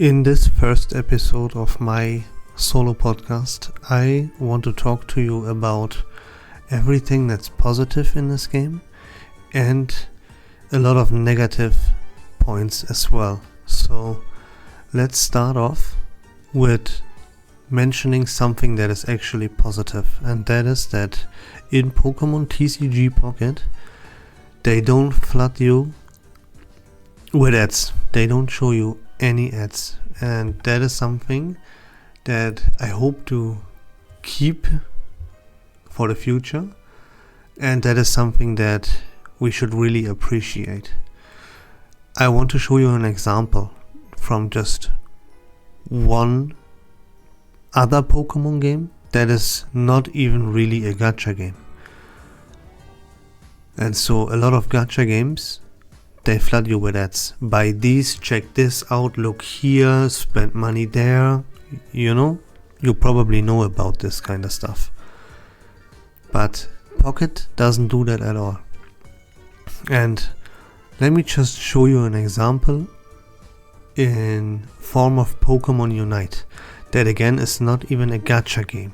In this first episode of my solo podcast, I want to talk to you about everything that's positive in this game and a lot of negative points as well. So let's start off with mentioning something that is actually positive, and that is that in Pokemon TCG Pocket they don't flood you with ads. They don't show you any ads, and that is something that I hope to keep for the future, and that is something that we should really appreciate. I want to show you an example from just one other Pokemon game that is not even really a gacha game. And so a lot of gacha games, they flood you with ads. Buy these, check this out, look here, spend money there. You probably know about this kind of stuff. But Pocket doesn't do that at all. And let me just show you an example in form of Pokemon Unite. That again is not even a gacha game.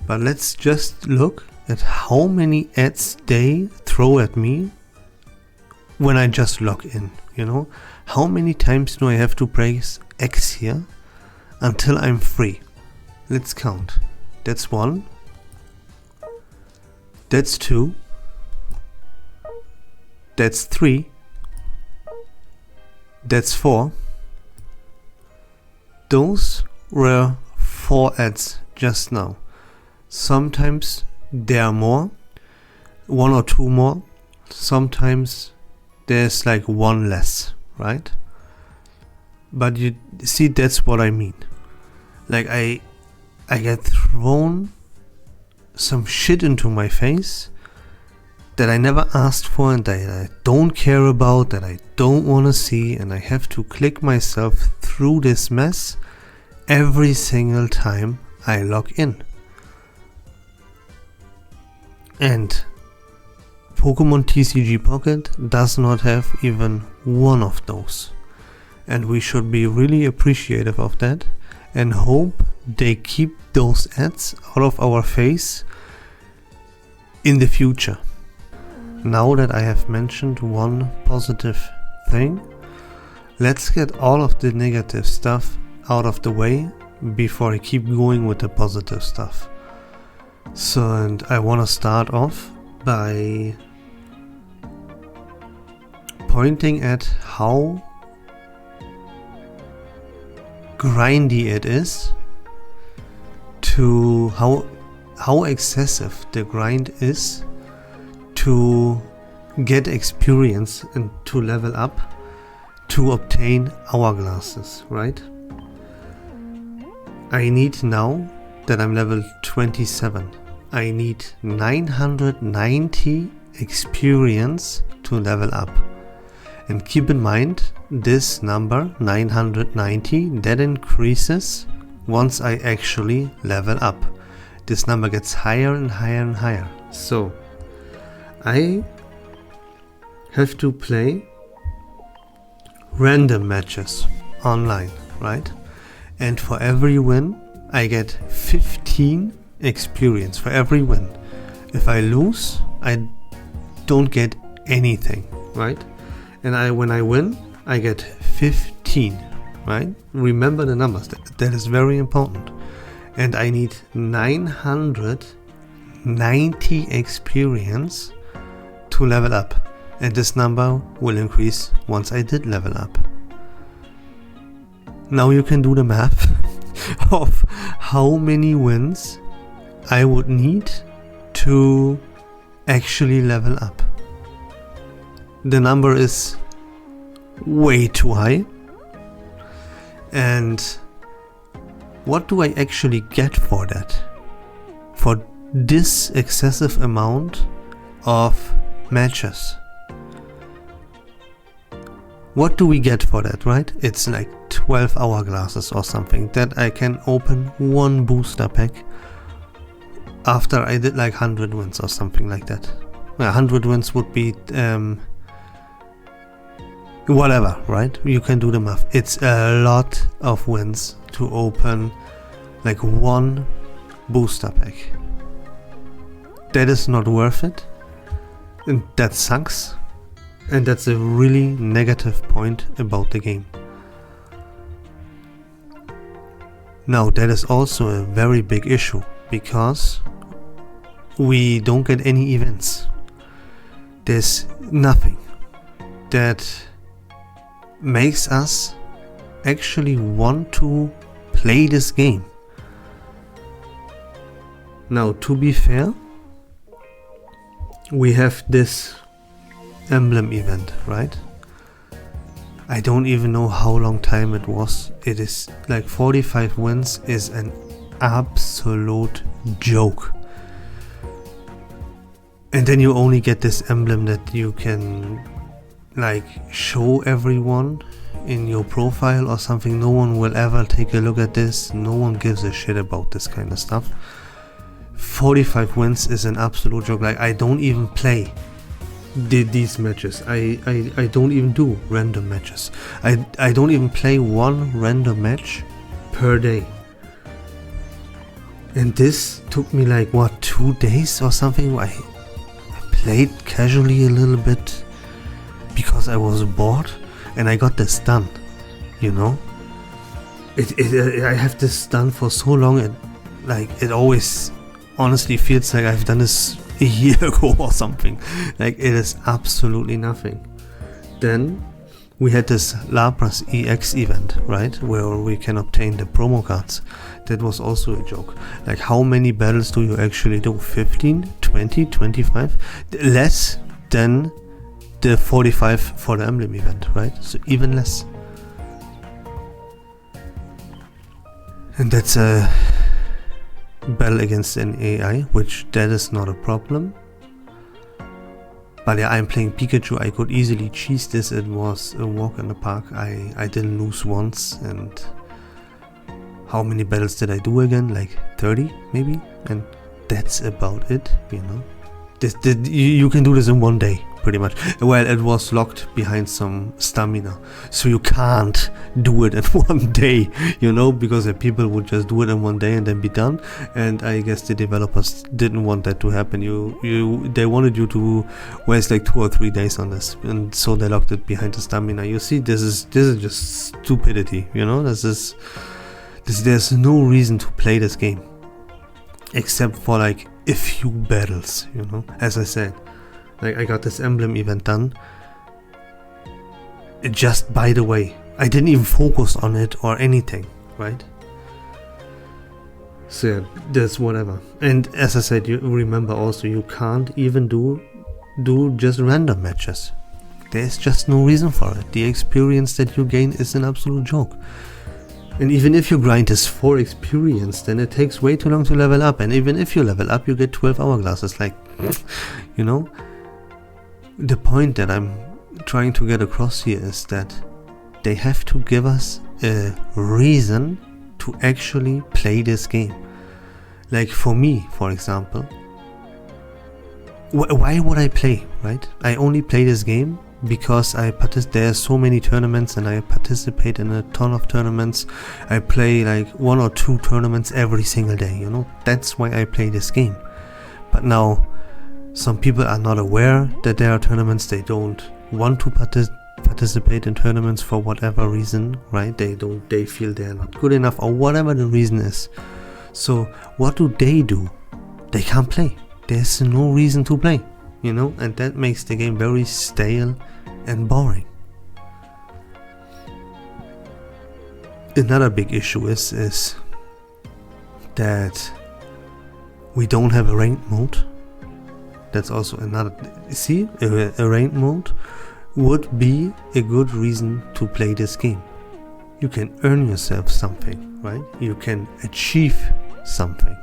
But let's just look at how many ads they throw at me when I just log in. How many times do I have to press X here until I'm free? Let's count. That's 1. That's 2. That's 3. That's 4. Those were 4 ads just now. Sometimes there are more, 1 or 2 more. Sometimes there's like 1 less, right? But you see, that's what I mean. Like I get thrown some shit into my face that I never asked for and that I don't care about, that I don't want to see, and I have to click myself through this mess every single time I log in. And Pokemon TCG Pocket does not have even one of those. And we should be really appreciative of that and hope they keep those ads out of our face in the future. Now that I have mentioned one positive thing, let's get all of the negative stuff out of the way before I keep going with the positive stuff. So, and I want to start off by pointing at how grindy it is, to how excessive the grind is to get experience and to level up to obtain hourglasses, right? I need, now that I'm level 27, I need 990 experience to level up. And keep in mind, this number 990, that increases once I actually level up. This number gets higher and higher and higher. So I have to play random matches online, right? And for every win I get 15 experience for every win. If I lose, I don't get anything, right? And when I win, I get 15, right? Remember the numbers, that is very important. And I need 990 experience to level up. And this number will increase once I did level up. Now you can do the math of how many wins I would need to actually level up. The number is way too high. And what do I actually get for that? For this excessive amount of matches? What do we get for that, right? It's like 12 hourglasses or something that I can open one booster pack after I did like 100 wins or something like that. 100 wins would be whatever, right? You can do the math. It's a lot of wins to open like one booster pack. That is not worth it, and that sucks, and that's a really negative point about the game. Now that is also a very big issue, because we don't get any events. There's nothing that makes us actually want to play this game. Now, to be fair, we have this emblem event, right? I don't even know how long time it was. It is like 45 wins is an absolute joke. And then you only get this emblem that you can like show everyone in your profile or something. No one will ever take a look at this. No one gives a shit about this kind of stuff. 45 wins is an absolute joke. Like, I don't even play these matches. I don't even do random matches. I don't even play one random match per day. And this took me like, what, 2 days or something? I played casually a little bit because I was bored, and I got this done, you know? I have this done for so long, and like, it always honestly feels like I've done this a year ago or something. Like, it is absolutely nothing. Then we had this Lapras EX event, right, where we can obtain the promo cards. That was also a joke. Like, how many battles do you actually do? 15, 20, 25? Less than the 45 for the emblem event, right? So even less. And that's a battle against an AI, which that is not a problem. But yeah, I'm playing Pikachu. I could easily cheese this. It was a walk in the park. I didn't lose once. And how many battles did I do again? Like 30 maybe? And that's about it, you know. You can do this in 1 day, pretty much. Well, it was locked behind some stamina, so you can't do it in 1 day, you know, because the people would just do it in 1 day and then be done. And I guess the developers didn't want that to happen. They wanted you to waste like 2 or 3 days on this, and so they locked it behind the stamina. You see, this is just stupidity, you know. There's no reason to play this game except for like a few battles, you know. As I said, like, I got this emblem event done. Just by the way, I didn't even focus on it or anything, right? So yeah, that's whatever. And as I said, you remember also, you can't even do just random matches. There's just no reason for it. The experience that you gain is an absolute joke. And even if you grind this for experience, then it takes way too long to level up. And even if you level up, you get 12 hourglasses. Like, you know, the point that I'm trying to get across here is that they have to give us a reason to actually play this game. Like, for me, for example, why would I play, right? I only play this game because there are so many tournaments, and I participate in a ton of tournaments. I play like 1 or 2 tournaments every single day, you know. That's why I play this game. But now some people are not aware that there are tournaments. They don't want to participate in tournaments for whatever reason, right? They feel they're not good enough, or whatever the reason is. So what do? They can't play. There's no reason to play, you know, and that makes the game very stale and boring. Another big issue is that we don't have a ranked mode. That's also another. See, a ranked mode would be a good reason to play this game. You can earn yourself something, right? You can achieve something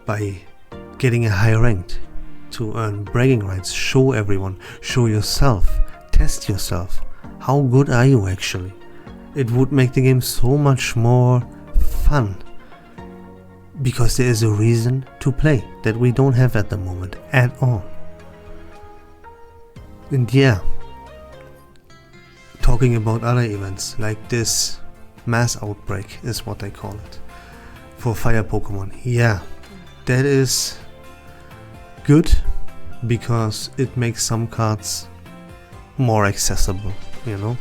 by getting a high rank, to earn bragging rights, show everyone, show yourself, test yourself. How good are you actually? It would make the game so much more fun, because there is a reason to play that we don't have at the moment at all. And yeah, talking about other events, like this mass outbreak is what they call it, for fire Pokemon. Yeah, that is good, because it makes some cards more accessible, you know.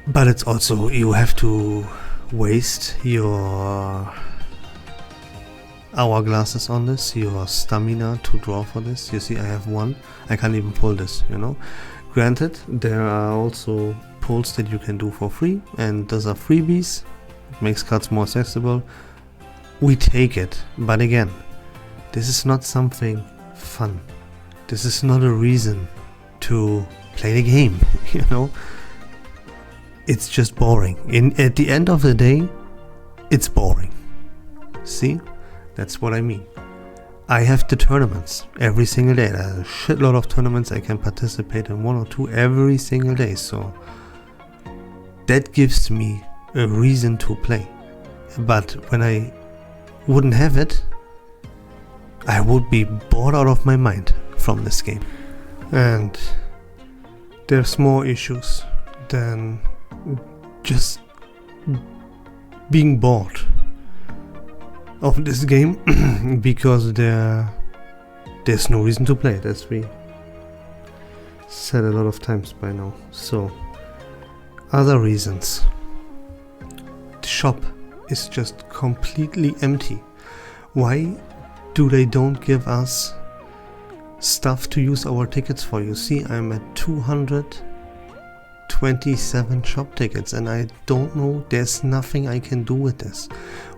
But it's also, you have to waste your hourglasses on this, your stamina to draw for this. You see, I have one, I can't even pull this, you know. Granted, there are also pulls that you can do for free, and those are freebies. It makes cards more accessible. We take it, but again, this is not something fun. This is not a reason to play the game, you know. It's just boring. At the end of the day, it's boring. See? That's what I mean. I have the tournaments every single day. There's a shitload of tournaments. I can participate in 1 or 2 every single day. So that gives me a reason to play. But when I wouldn't have it, I would be bored out of my mind from this game. And there's more issues than just being bored of this game, because there's no reason to play it, as we said a lot of times by now. So, other reasons. The shop is just completely empty. Why do they don't give us stuff to use our tickets for? You see, I'm at 227 shop tickets, and I don't know, there's nothing I can do with this.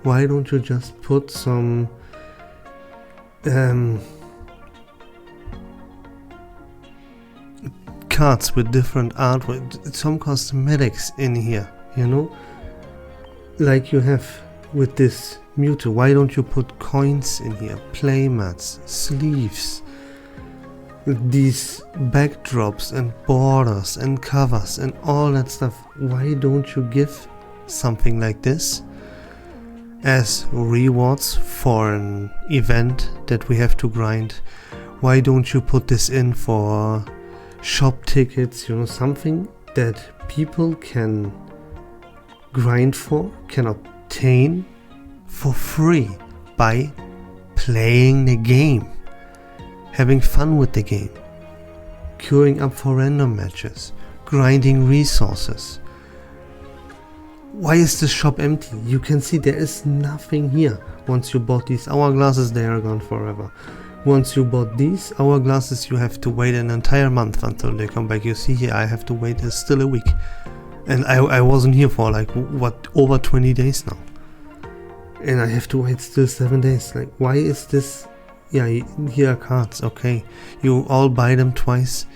Why don't you just put some cards with different artwork, some cosmetics in here, you know, like you have with this Mewtwo? Why don't you put coins in here, playmats, sleeves, these backdrops and borders and covers and all that stuff? Why don't you give something like this as rewards for an event that we have to grind? Why don't you put this in for shop tickets, you know, something that people can grind for, can obtain for free by playing the game, having fun with the game, queuing up for random matches, grinding resources. Why is the shop empty? You can see there is nothing here. Once you bought these hourglasses, they are gone forever. Once you bought these hourglasses, you have to wait an entire month until they come back. You see here, I have to wait still a week. And I wasn't here for like, what, over 20 days now. And I have to wait still 7 days. Like, why is this? Yeah, here are cards, okay. You all buy them twice,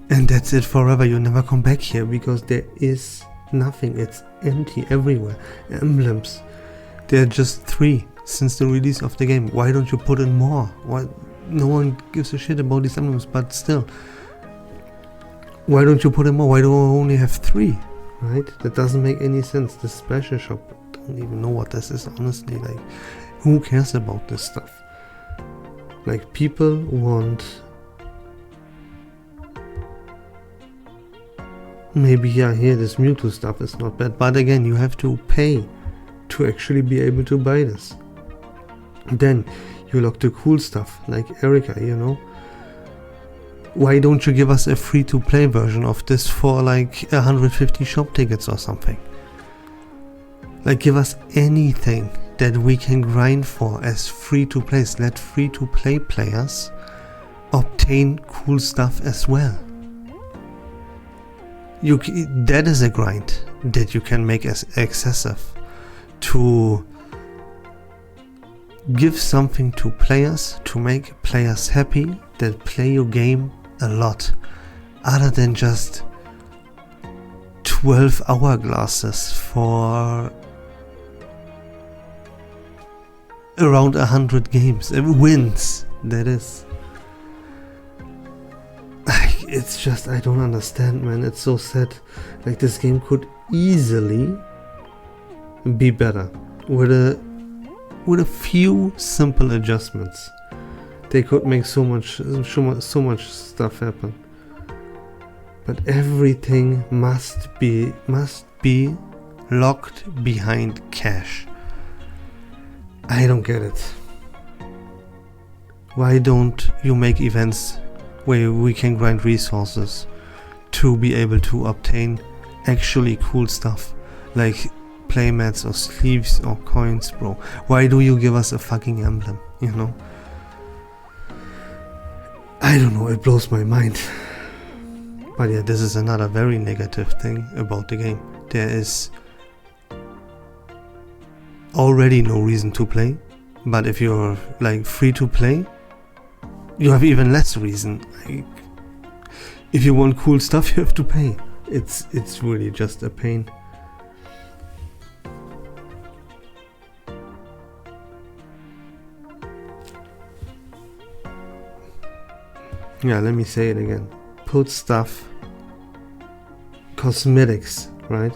and that's it forever. You never come back here, because there is nothing. It's empty everywhere. Emblems, there are just 3 since the release of the game. Why don't you put in more? Why? No one gives a shit about these emblems, but still, why don't you put in more? Why do I only have 3? Right? That doesn't make any sense. This special shop, I don't even know what this is, honestly. Like, who cares about this stuff? Like, people want, maybe here this Mewtwo stuff is not bad, but again, you have to pay to actually be able to buy this. Then you lock the cool stuff, like Erika, you know. Why don't you give us a free-to-play version of this for like 150 shop tickets or something? Like, give us anything that we can grind for as free-to-play. Let free-to-play players obtain cool stuff as well. That is a grind that you can make as excessive, to give something to players, to make players happy that play your game a lot, other than just 12 hourglasses for around 100 games, wins, that is. It's just, I don't understand, man. It's so sad. Like, this game could easily be better with a few simple adjustments. They could make so much stuff happen. but everything must be locked behind cash. I don't get it. Why don't you make events where we can grind resources to be able to obtain actually cool stuff like playmats or sleeves or coins, bro? Why do you give us a fucking emblem, you know? I don't know, it blows my mind. But yeah, this is another very negative thing about the game. There is already no reason to play, but if you're like free to play, you have even less reason. Like, if you want cool stuff, you have to pay. It's really just a pain. Yeah, let me say it again. Put stuff, cosmetics, right?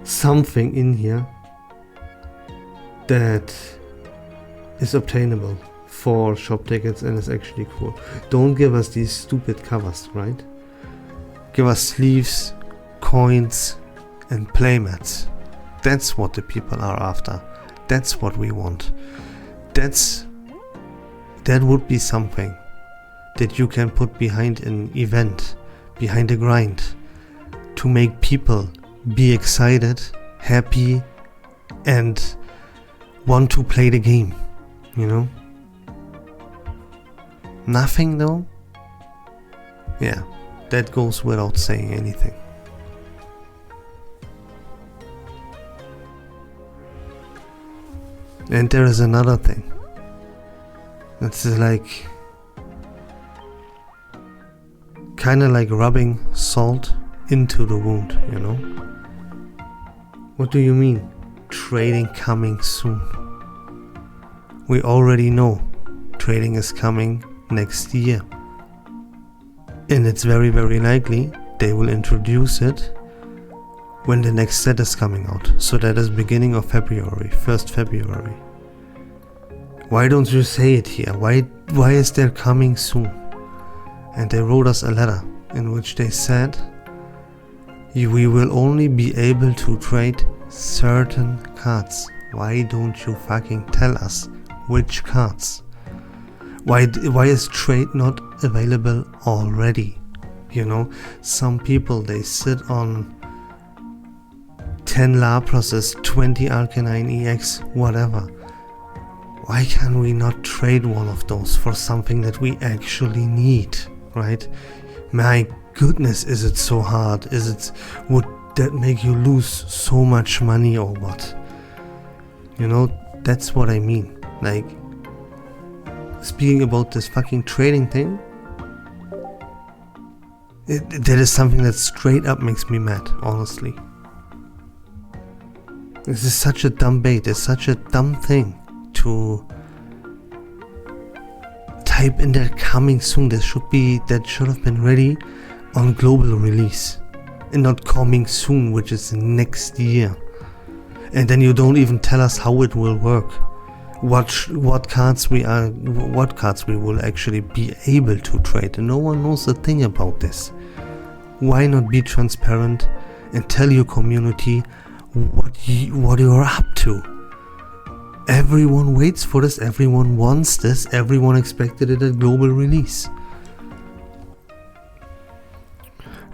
Something in here that is obtainable for shop tickets and is actually cool. Don't give us these stupid covers, right? Give us sleeves, coins, and playmats. That's what the people are after. That's what we want. That would be something that you can put behind an event, behind a grind, to make people be excited, happy, and want to play the game, you know? Nothing though? Yeah, that goes without saying anything. And there is another thing. It's like kinda like rubbing salt into the wound, you know? What do you mean? Trading coming soon. We already know trading is coming next year. And it's very, very likely they will introduce it when the next set is coming out. So that is beginning of February, 1st February. Why don't you say it here? Why is there coming soon? And they wrote us a letter in which they said, we will only be able to trade certain cards. Why don't you fucking tell us which cards? Why is trade not available already? You know, some people, they sit on 10 Laproses, 20 Arcanine EX, whatever. Why can we not trade one of those for something that we actually need, right? My goodness, is it so hard? Would that make you lose so much money or what? You know, that's what I mean. Like, speaking about this fucking trading thing, that is something that straight up makes me mad, honestly. This is such a dumb bait. It's such a dumb thing to type in there coming soon. That should have been ready on global release and not coming soon, which is next year. And then you don't even tell us how it will work, what cards we will actually be able to trade. And no one knows a thing about this. Why not be transparent and tell your community what you're up to? Everyone waits for this, everyone wants this, everyone expected it at global release.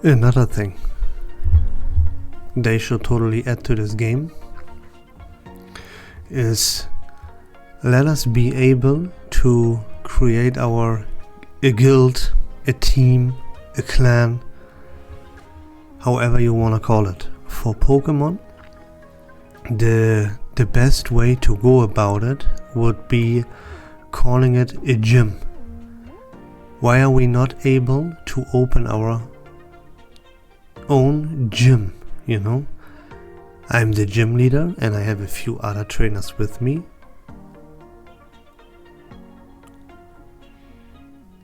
Another thing they should totally add to this game is let us be able to create a guild, a team, a clan, however you want to call it. For Pokemon, the best way to go about it would be calling it a gym. Why are we not able to open our own gym, you know? I'm the gym leader and I have a few other trainers with me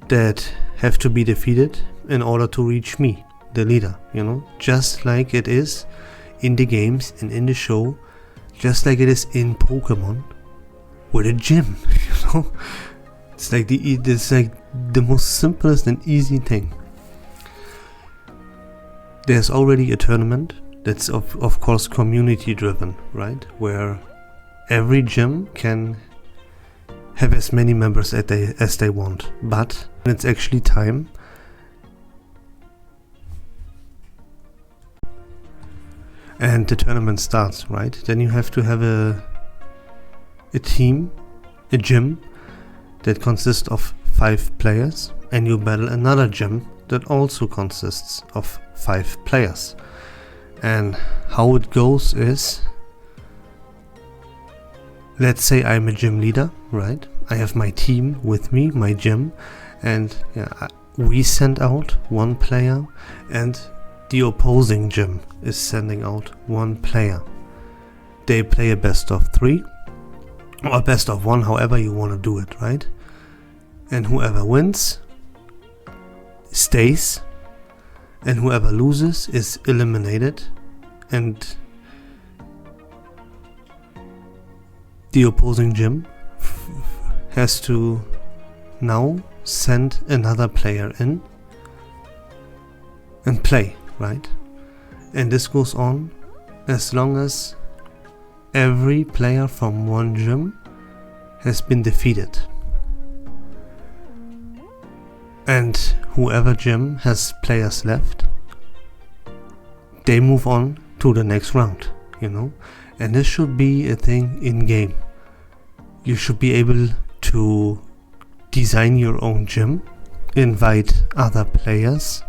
that have to be defeated in order to reach me, the leader, you know? Just like it is in the games and in the show, just like it is in Pokemon with a gym, you know? It's like the most simplest and easy thing. there's already a tournament that's of course community driven, right? Where every gym can have as many members as they want. But when it's actually time, and the tournament starts, right? Then you have to have a team, a gym that consists of 5 players, and you battle another gym that also consists of 5 players. And how it goes is, let's say I'm a gym leader, right? I have my team with me, my gym, and we send out 1 player, and the opposing gym is sending out 1 player. They play a best of 3 or best of 1, however you want to do it, right? And whoever wins stays, and whoever loses is eliminated, and the opposing gym has to now send another player in and play, right? And this goes on as long as every player from one gym has been defeated. And whoever gym has players left, they move on to the next round, And this should be a thing in game. You should be able to design your own gym, invite other players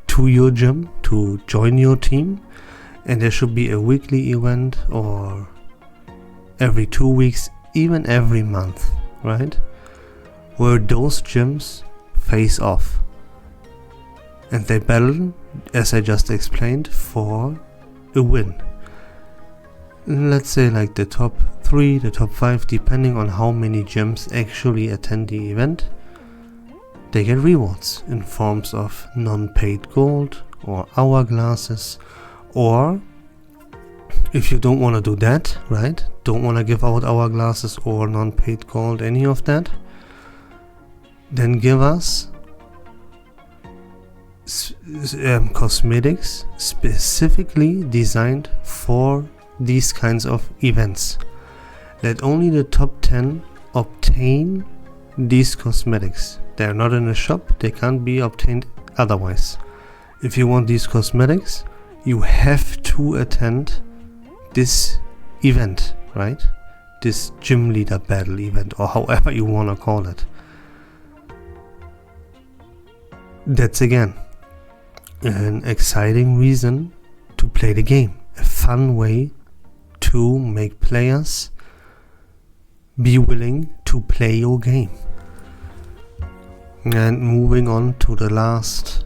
to your gym to join your team, and there should be a weekly event, or every 2 weeks, even every month, right? Where those gyms face off and they battle, as I just explained, for a win. Let's say like the top 3, the top 5, depending on how many gyms actually attend the event, they get rewards in forms of non-paid gold or hourglasses, or if you don't want to do that, right, don't want to give out hourglasses or non-paid gold, any of that, then give us cosmetics specifically designed for these kinds of events. Let only the top 10 obtain these cosmetics. They're not in a shop, they can't be obtained otherwise. If you want these cosmetics, you have to attend this event, right? This gym leader battle event, or however you want to call it. That's again an exciting reason to play the game, a fun way to make players be willing to play your game. And moving on to the last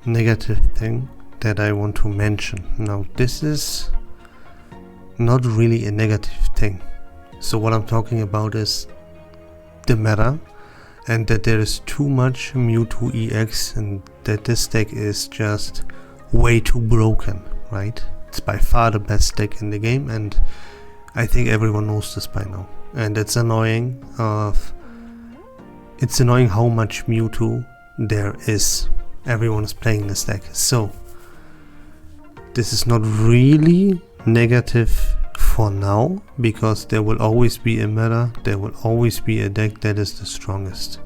negative thing that I want to mention. Now, this is not really a negative thing. So what I'm talking about is the meta, and that there is too much Mewtwo EX, and that this deck is just way too broken, right? It's by far the best deck in the game, and I think everyone knows this by now. And it's annoying how much Mewtwo there is. Everyone is playing this deck. So this is not really negative for now, because there will always be a meta, there will always be a deck that is the strongest.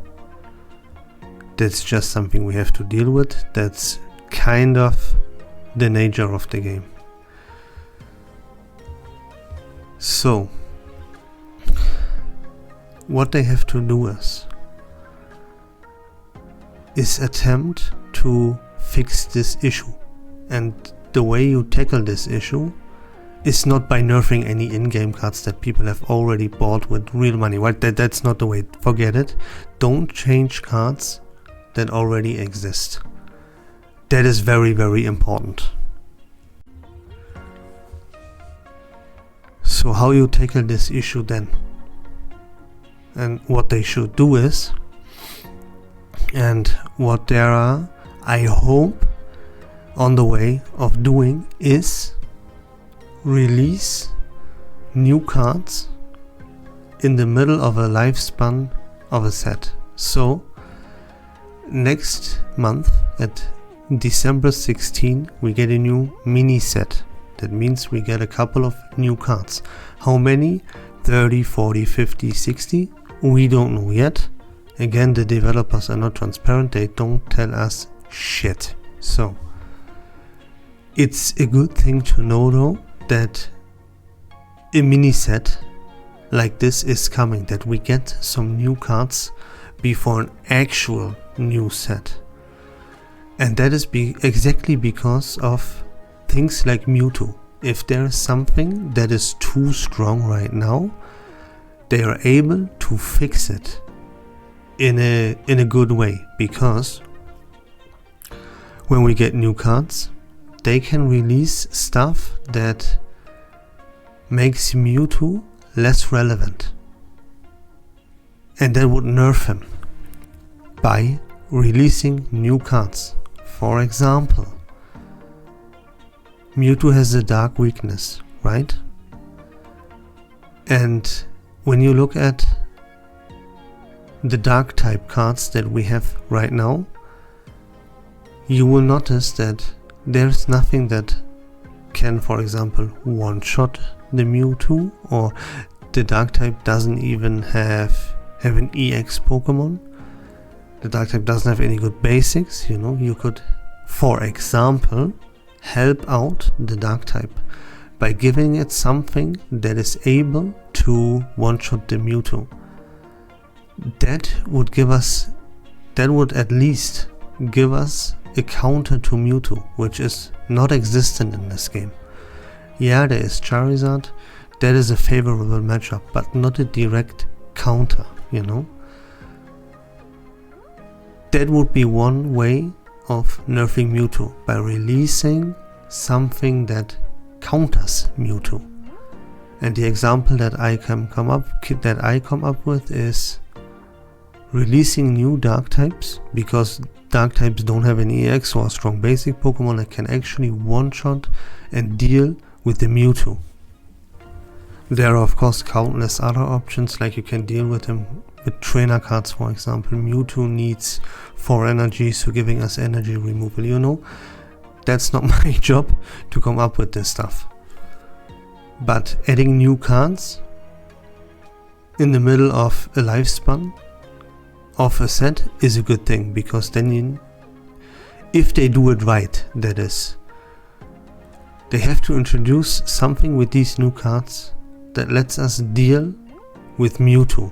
That's just something we have to deal with. That's kind of the nature of the game. So what they have to do is attempt to fix this issue. And the way you tackle this issue is not by nerfing any in-game cards that people have already bought with real money, right? That's not the way. Forget it. Don't change cards that already exist. That is very, very important. So how you tackle this issue then? And what they should do is, and what there are, I hope, on the way of doing, is release new cards in the middle of a lifespan of a set. So next month at December 16, we get a new mini set. That means we get a couple of new cards. How many? 30, 40, 50, 60? We don't know yet. Again, the developers are not transparent. They don't tell us shit. So, it's a good thing to know though that a mini set like this is coming. That we get some new cards before an actual new set. And that is exactly because of things like Mewtwo. If there is something that is too strong right now, they are able to fix it in a good way, because when we get new cards, they can release stuff that makes Mewtwo less relevant, and that would nerf him by releasing new cards. For example, Mewtwo has a dark weakness, right? And when you look at the dark type cards that we have right now, you will notice that there's nothing that can, for example, one-shot the Mewtwo, or the dark type doesn't even have an EX Pokemon. The dark type doesn't have any good basics. You could, for example, help out the dark type by giving it something that is able to one-shot the Mewtwo. That would at least give us a counter to Mewtwo, which is not existent in this game. Yeah, there is Charizard. That is a favorable matchup, but not a direct counter, That would be one way of nerfing Mewtwo, by releasing something that counters Mewtwo. And the example that I come up with is releasing new dark types, because dark types don't have an EX or a strong basic Pokemon that can actually one-shot and deal with the Mewtwo. There are of course countless other options, like you can deal with him with trainer cards, for example. Mewtwo needs 4 energy, so giving us energy removal, That's not my job to come up with this stuff. But adding new cards in the middle of a lifespan of a set is a good thing, because then if they do it right, that is, they have to introduce something with these new cards that lets us deal with Mewtwo.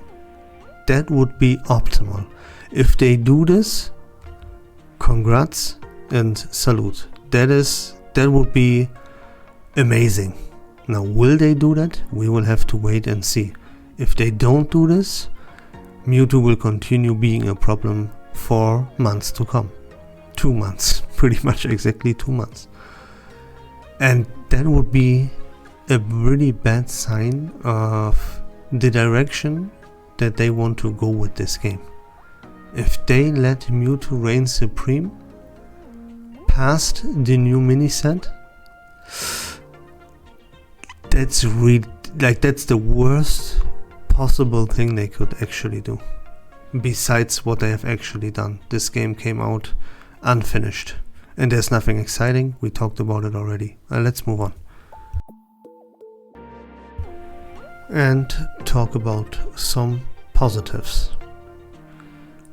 That would be optimal. If they do this, congrats and salute. That would be amazing. Now, will they do that? We will have to wait and see. If they don't do this, Mewtwo will continue being a problem for months to come. 2 months, pretty much exactly 2 months. And that would be a really bad sign of the direction that they want to go with this game. If they let Mewtwo reign supreme past the new mini set, that's the worst possible thing they could actually do. Besides what they have actually done. This game came out unfinished, and there's nothing exciting. We talked about it already. Let's move on and talk about some positives.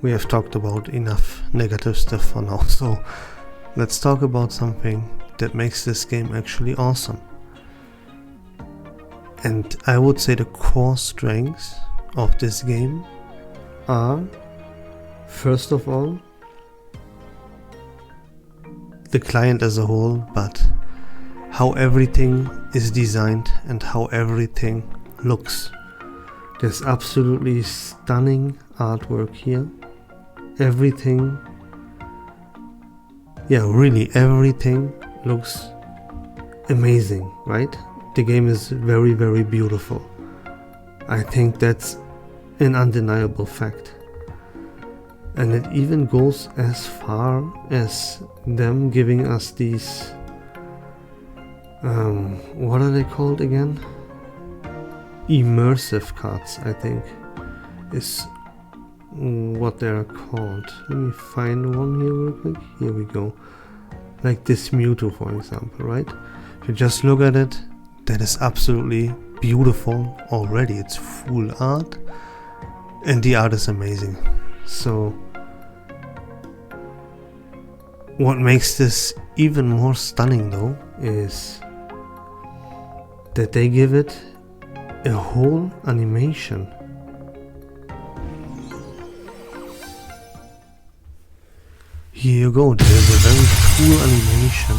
We have talked about enough negative stuff for now, so let's talk about something that makes this game actually awesome. And I would say the core strengths of this game are, first of all, the client as a whole, but how everything is designed and how everything looks. There's absolutely stunning artwork here. Everything looks amazing, right? The game is very, very beautiful. I think that's an undeniable fact. And it even goes as far as them giving us these what are they called again? Immersive cards, I think, is what they're called. Let me find one here real quick. Here we go. Like this Mewtwo, for example, right? If you just look at it, that is absolutely beautiful already. It's full art, and the art is amazing. So what makes this even more stunning though is that they give it a whole animation. Here you go, there's a very cool animation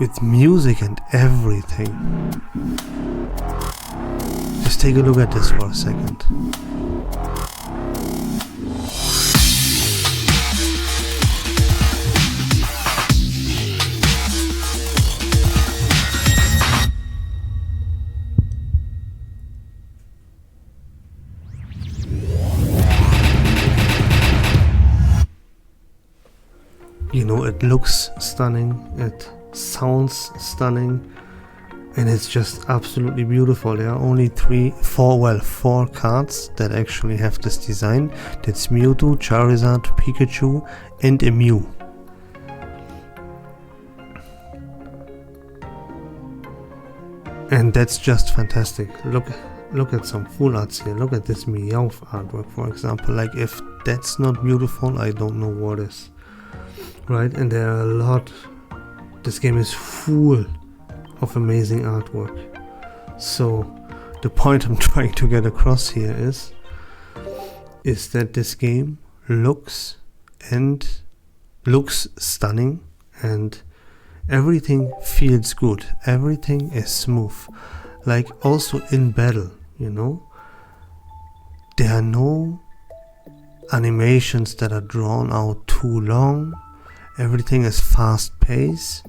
with music and everything. Just take a look at this for a second. You know, it looks stunning, it sounds stunning, and it's just absolutely beautiful. There are only four cards that actually have this design. That's Mewtwo, Charizard, Pikachu, and a Mew. And that's just fantastic. Look at some full arts here. Look at this Meowth artwork, for example. Like, if that's not beautiful, I don't know what is. Right? And there are a lot. This game is full of amazing artwork. So the point I'm trying to get across here is that this game looks stunning, and everything feels good. Everything is smooth. Like, also in battle, you know, there are no animations that are drawn out too long. Everything is fast paced,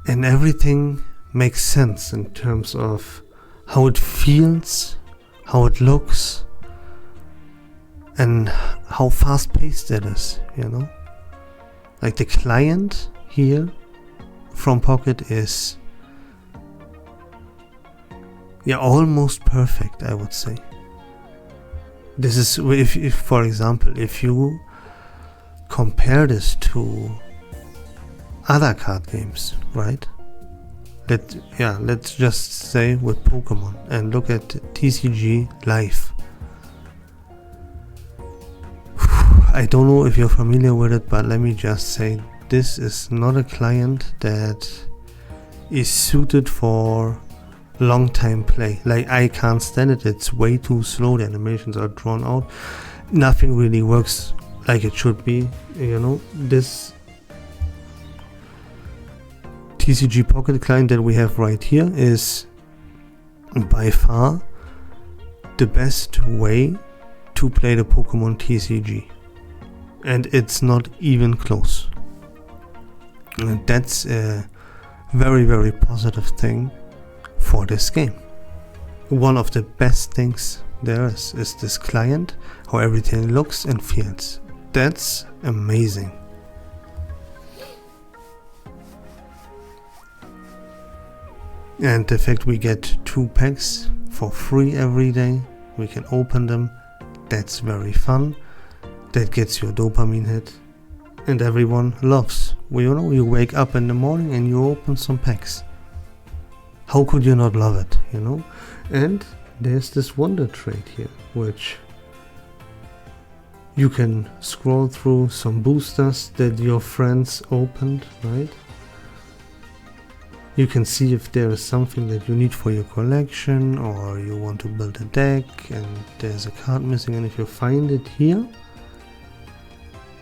and everything makes sense in terms of how it feels, how it looks, and how fast paced it is, you know. Like, the client here from Pocket is almost perfect, I would say. This is, if for example, if you compare this to other card games, right? Let's just say with Pokemon, and look at TCG Live. I don't know if you're familiar with it, but let me just say, this is not a client that is suited for long time play. Like, I can't stand it. It's way too slow. The animations are drawn out. Nothing really works like it should be, you know. This TCG Pocket client that we have right here is by far the best way to play the Pokemon TCG, and it's not even close. And that's a very, very positive thing for this game. One of the best things there is this client, how everything looks and feels. That's amazing. And the fact we get 2 packs for free every day, we can open them, that's very fun. That gets your dopamine hit, and everyone loves. Well, you know, you wake up in the morning and you open some packs. How could you not love it, you know? And there's this Wonder Trade here, which you can scroll through some boosters that your friends opened, right? You can see if there is something that you need for your collection, or you want to build a deck and there's a card missing, and if you find it here,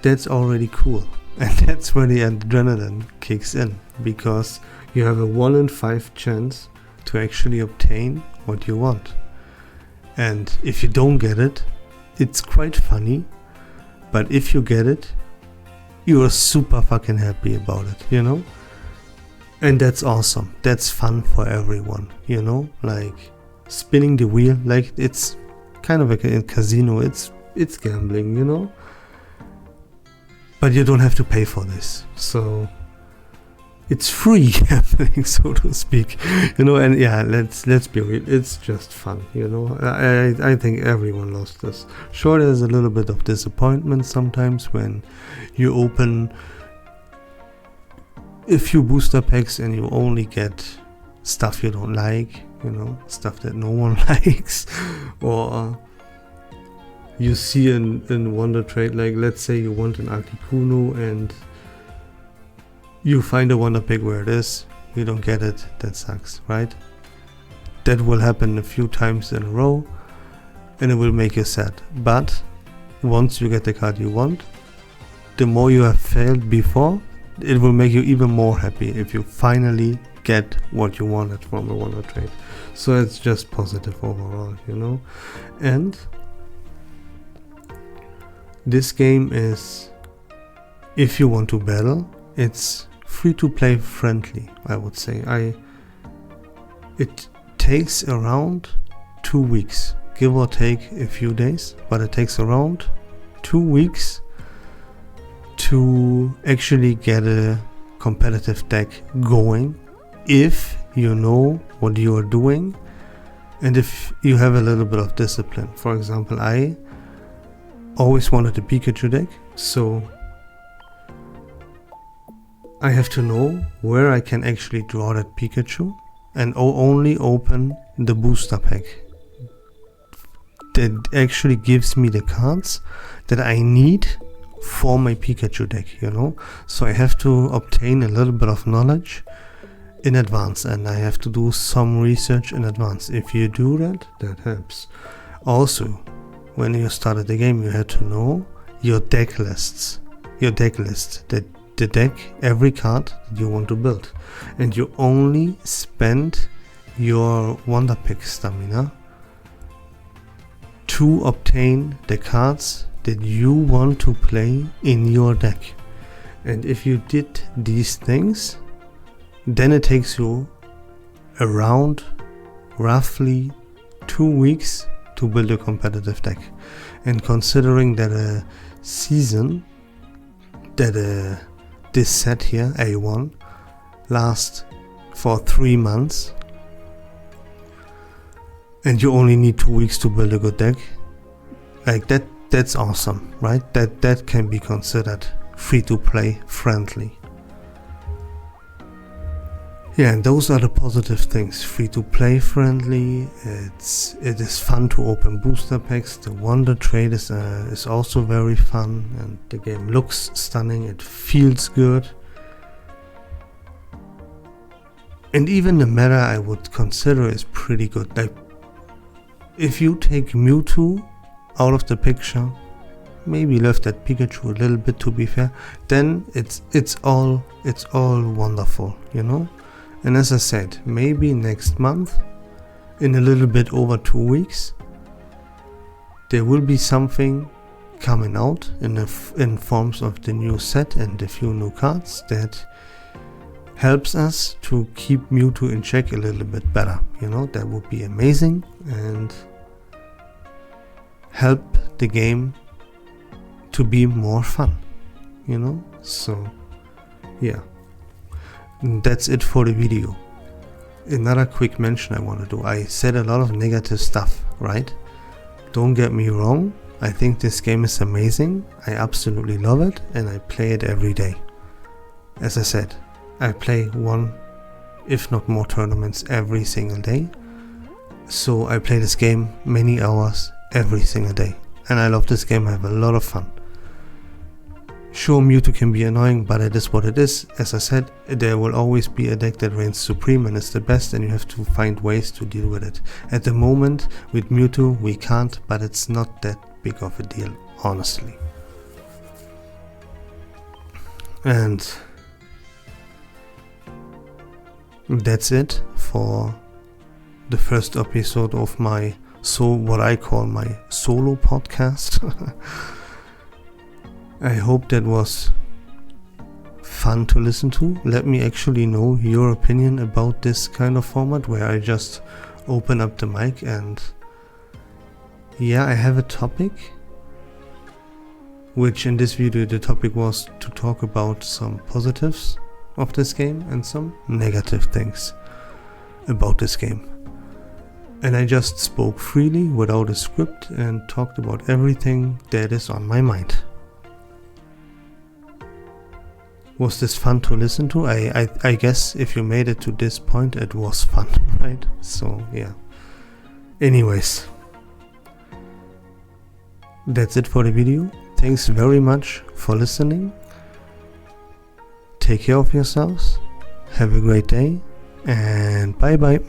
that's already cool. And that's where the adrenaline kicks in, because you have a 1 in 5 chance to actually obtain what you want. And if you don't get it, it's quite funny, but if you get it, you are super fucking happy about it, you know? And that's awesome. That's fun for everyone, you know? Like, spinning the wheel, like, it's kind of like a casino. It's gambling, you know? But you don't have to pay for this. So it's free happening, so to speak, and yeah, let's be real, it's just fun, I think everyone loves this. Sure, there's a little bit of disappointment sometimes when you open a few booster packs and you only get stuff you don't like, stuff that no one likes, or you see in Wonder Trade, like let's say you want an Articuno and you find a Wonder Pick where it is, you don't get it, that sucks, right? That will happen a few times in a row and it will make you sad. But once you get the card you want, the more you have failed before, it will make you even more happy if you finally get what you wanted from a Wonder Trade. So it's just positive overall, And this game is, if you want to battle, it's free to play friendly, I would say. It takes around 2 weeks, give or take a few days, but it takes around 2 weeks to actually get a competitive deck going, if you know what you are doing and if you have a little bit of discipline. For example, I always wanted a Pikachu deck, so I have to know where I can actually draw that Pikachu and only open the booster pack that actually gives me the cards that I need for my Pikachu deck, So I have to obtain a little bit of knowledge in advance and I have to do some research in advance. If you do that, that helps. Also, when you started the game, you had to know your deck list, that the deck, every card that you want to build, and you only spend your Wonder Pick stamina to obtain the cards that you want to play in your deck. And if you did these things, then it takes you around roughly 2 weeks to build a competitive deck. And considering that a season, this set here, A1, lasts for 3 months, and you only need 2 weeks to build a good deck, like that's awesome, right? That can be considered free to play friendly. Yeah, and those are the positive things. Free to play friendly. It is fun to open booster packs. The Wonder Trade is also very fun, and the game looks stunning. It feels good, and even the meta I would consider is pretty good. Like, if you take Mewtwo out of the picture, maybe left that Pikachu a little bit, to be fair, then it's all wonderful, And as I said, maybe next month, in a little bit over 2 weeks, there will be something coming out in forms of the new set and a few new cards that helps us to keep Mewtwo in check a little bit better. That would be amazing and help the game to be more fun, So, yeah. That's it for the video. Another quick mention I want to do. I said a lot of negative stuff, right? Don't get me wrong. I think this game is amazing. I absolutely love it and I play it every day. As I said, I play one, if not more tournaments every single day. So I play this game many hours every single day. And I love this game. I have a lot of fun. Sure, Mewtwo can be annoying, but it is what it is. As I said, there will always be a deck that reigns supreme and is the best, and you have to find ways to deal with it. At the moment, with Mewtwo, we can't, but it's not that big of a deal, honestly. And that's it for the first episode of my what I call my solo podcast. I hope that was fun to listen to. Let me actually know your opinion about this kind of format where I just open up the mic and yeah, I have a topic, which in this video the topic was to talk about some positives of this game and some negative things about this game. And I just spoke freely without a script and talked about everything that is on my mind. Was this fun to listen to? I guess if you made it to this point, it was fun, right? So yeah. Anyways, that's it for the video. Thanks very much for listening. Take care of yourselves. Have a great day and bye bye.